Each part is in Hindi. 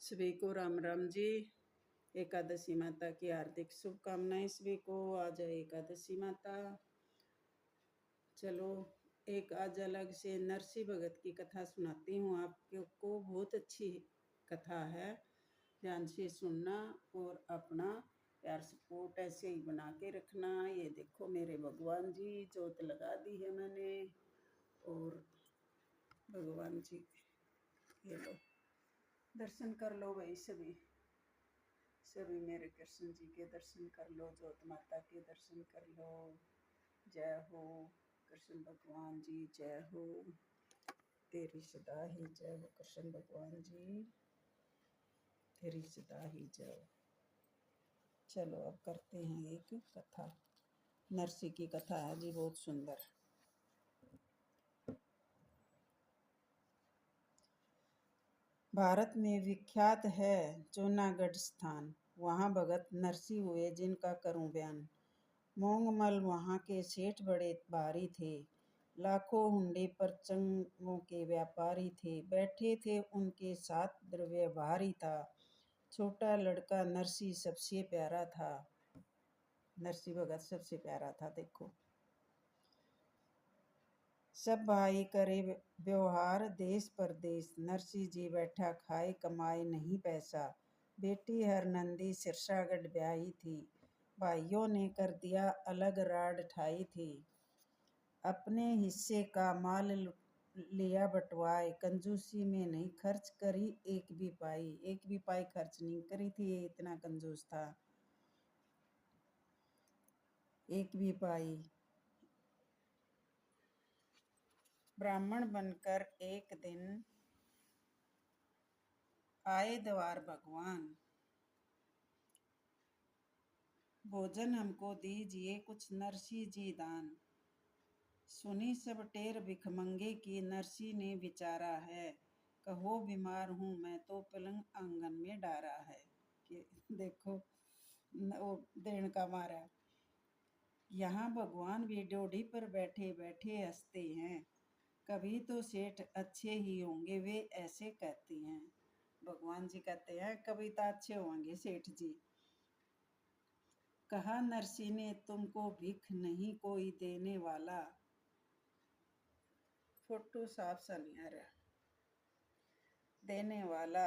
सभी को राम राम जी। एकादशी माता की हार्दिक शुभकामनाएं सभी को। आज है एकादशी माता। चलो एक आज अलग से नरसी भगत की कथा सुनाती हूँ आपको। बहुत अच्छी कथा है, ध्यान से सुनना और अपना प्यार सपोर्ट ऐसे ही बना के रखना। ये देखो मेरे भगवान जी, जोत लगा दी है मैंने। और भगवान जी ये लो, दर्शन कर लो भाई सभी। सभी मेरे कृष्ण जी के दर्शन कर लो, जोत माता के दर्शन कर लो। जय हो कृष्ण भगवान जी, जय हो। तेरी सदा ही जय हो कृष्ण भगवान जी, तेरी सदा ही जय हो। चलो अब करते हैं एक कथा। नरसी की कथा है जी, बहुत सुंदर। भारत में विख्यात है जूनागढ़ स्थान। वहाँ भगत नरसी हुए जिनका करूं बयान। मोंगमल वहाँ के सेठ बड़े भारी थे। लाखों हुंडे पर चंगों के व्यापारी थे। बैठे थे उनके साथ द्रव्य भारी था। छोटा लड़का नरसी सबसे प्यारा था। नरसी भगत सबसे प्यारा था। देखो, सब भाई करे व्यवहार देश परदेश। नरसी जी बैठा खाए कमाए नहीं पैसा। बेटी हरनंदी सिरसागढ़ ब्याही थी। भाइयों ने कर दिया अलग राड ठाई थी। अपने हिस्से का माल लिया बटवाए। कंजूसी में नहीं खर्च करी एक भी पाई। एक भी पाई खर्च नहीं करी थी, ये इतना कंजूस था। एक भी पाई। ब्राह्मण बनकर एक दिन आए द्वार भगवान। भोजन हमको दीजिए कुछ नरसी जी दान। सुनी सब टेर भिखमंगे की। नरसी ने विचारा है, कहो बीमार हूँ मैं तो पलंग आंगन में डारा है। कि देखो वो देन का मारा। यहाँ भगवान भी ड्योढ़ी पर बैठे बैठे हंसते हैं। कभी तो सेठ अच्छे ही होंगे वे ऐसे कहती हैं। भगवान जी कहते हैं कभी तो अच्छे होंगे सेठ जी। कहा नरसी ने तुमको भिख नहीं कोई देने वाला। फोटो साफ सा नहीं आ रहा। देने वाला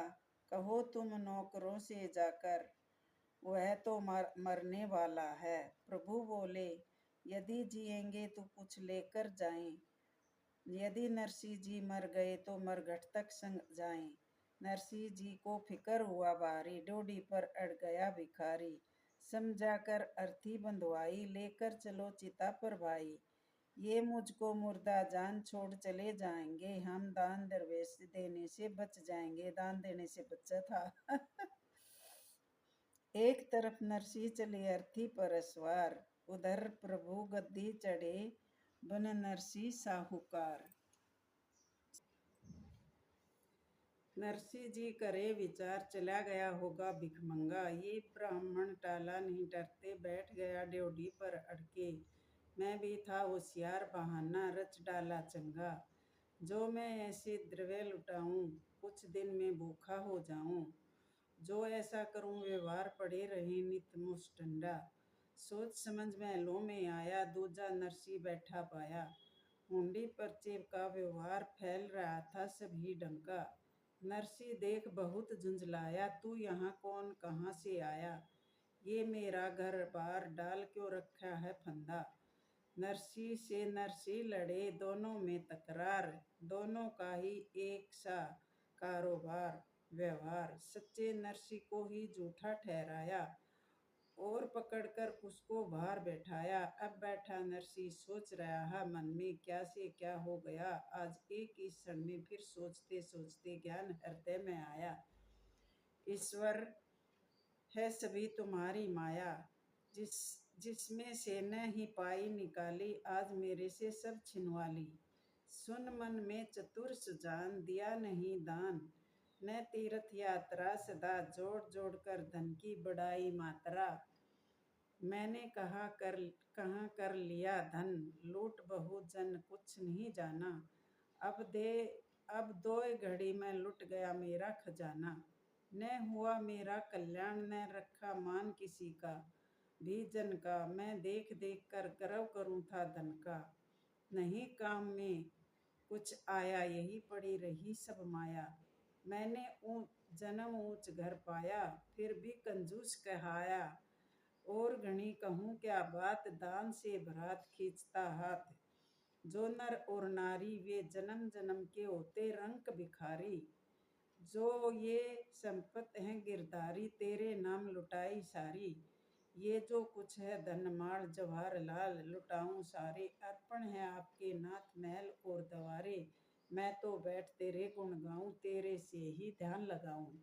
कहो तुम नौकरों से जाकर, वह तो मरने वाला है। प्रभु बोले यदि जिएंगे तो कुछ लेकर जाएं। यदि नरसी जी मर गए तो मरघट तक संग जाएं। नरसी जी को फिकर हुआ भारी। डोडी पर अड़ गया भिखारी। समझाकर अर्थी बंधवाई। लेकर चलो चिता पर भाई। ये मुझको मुर्दा जान छोड़ चले जाएंगे। हम दान दरवेश देने से बच जाएंगे। दान देने से बचा था। एक तरफ नरसी चले अर्थी पर सवार। उधर प्रभु गद्दी चढ़े बन नरसी साहूकार। नरसी जी करे विचार, चला गया होगा भिखमंगा। ये ब्राह्मण टाला नहीं डरते, बैठ गया ड्योढ़ी पर अड़के। मैं भी था होशियार, बहाना रच डाला चंगा। जो मैं ऐसे द्रव्य लुटाऊं, कुछ दिन में भूखा हो जाऊं। जो ऐसा करूं व्यवहार पड़े रहे नित मुष्टंडा। सोच समझ महलों में आया, दूजा नरसी बैठा पाया। हुंडी पर्चे का व्यवहार फैल रहा था सभी डंका। नरसी देख बहुत झुंझलाया, तू यहाँ कौन कहाँ से आया। ये मेरा घर बार डाल क्यों रखा है फंदा। नरसी से नरसी लड़े, दोनों में तकरार। दोनों का ही एक सा कारोबार व्यवहार। सच्चे नरसी को ही झूठा ठहराया और पकड़कर उसको बाहर बैठाया। अब बैठा नरसी सोच रहा है मन में, क्या से क्या हो गया। आज एक ही क्षण में फिर सोचते सोचते ज्ञान हृदय में आया। ईश्वर है सभी तुम्हारी माया। जिसमें से न ही पाई निकाली, आज मेरे से सब छिनवा ली। सुन मन में चतुर सुजान, दिया नहीं दान। न तीर्थ यात्रा सदा जोड़ जोड़ कर धन की बढ़ाई मात्रा। मैंने कहाँ कर लिया धन, लूट बहु जन कुछ नहीं जाना। अब दो घड़ी में लुट गया मेरा खजाना। न हुआ मेरा कल्याण, न रखा मान किसी का भी जन का। मैं देख देख कर गर्व करूं था धन का, नहीं काम में कुछ आया, यही पड़ी रही सब माया। मैंने जन्म ऊंच घर पाया, फिर भी कंजूस कहाया। और घनी कहूँ क्या बात, दान से भरात खींचता हाथ। जो नर और नारी वे जन्म जन्म के होते रंक भिखारी। जो ये संपत है गिरधारी, तेरे नाम लुटाई सारी। ये जो कुछ है धन माल जवाहर लाल, लुटाऊं सारे। अर्पण है आपके नाथ महल और दवारे। मैं तो बैठ तेरे गुण गाऊं, तेरे से ही ध्यान लगाऊं।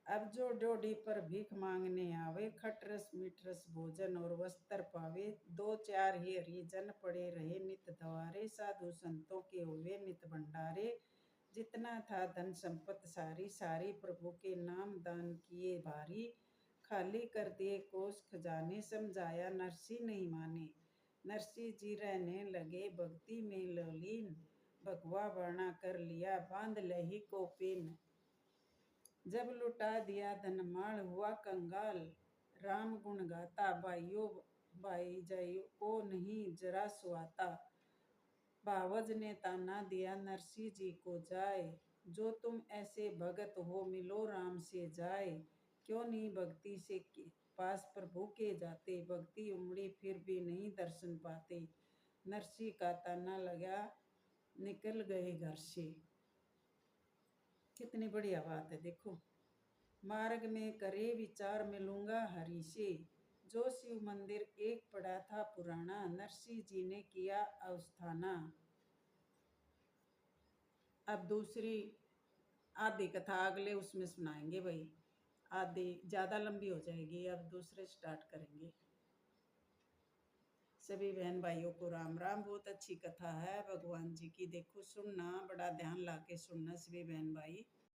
अब जो ड्योढ़ी पर भीख मांगने आवे, खट रस मीठ रस भोजन और वस्त्र पावे। दो चार ही हरिजन पड़े रहे नित द्वारे, साधु संतों के हुए नित भंडारे। जितना था धन संपत सारी, सारी प्रभु के नाम दान किए भारी। खाली कर दिए कोष खजाने, समझाया नरसी नहीं माने। नरसी जी रहने लगे भक्ति में ललीन, भगवा बना कर लिया बांध लही को पिन। जब लुटा दिया धनमाल हुआ कंगाल, राम गुण गाता भाइयों भाई जाइयो को नहीं जरा सुहाता। बावज ने ताना दिया नरसी जी को जाए, जो तुम ऐसे भगत हो मिलो राम से जाए। क्यों नहीं भक्ति से पास प्रभु के जाते, भक्ति उमड़ी फिर भी नहीं दर्शन पाते। नरसी का ताना लगा निकल गए घर से। कितनी बढ़िया बात है, देखो। मार्ग में करे विचार मिलूंगा हरि से, जो शिव मंदिर एक पड़ा था पुराना, नरसिंह जी ने किया अवस्थाना। अब दूसरी आधी कथा अगले उसमें सुनाएंगे भाई, आधी ज़्यादा लंबी हो जाएगी, अब दूसरे स्टार्ट करेंगे। सभी बहन भाइयों को राम राम। बहुत अच्छी कथा है भगवान जी की, देखो सुनना, बड़ा ध्यान ला के सुनना सभी बहन भाई।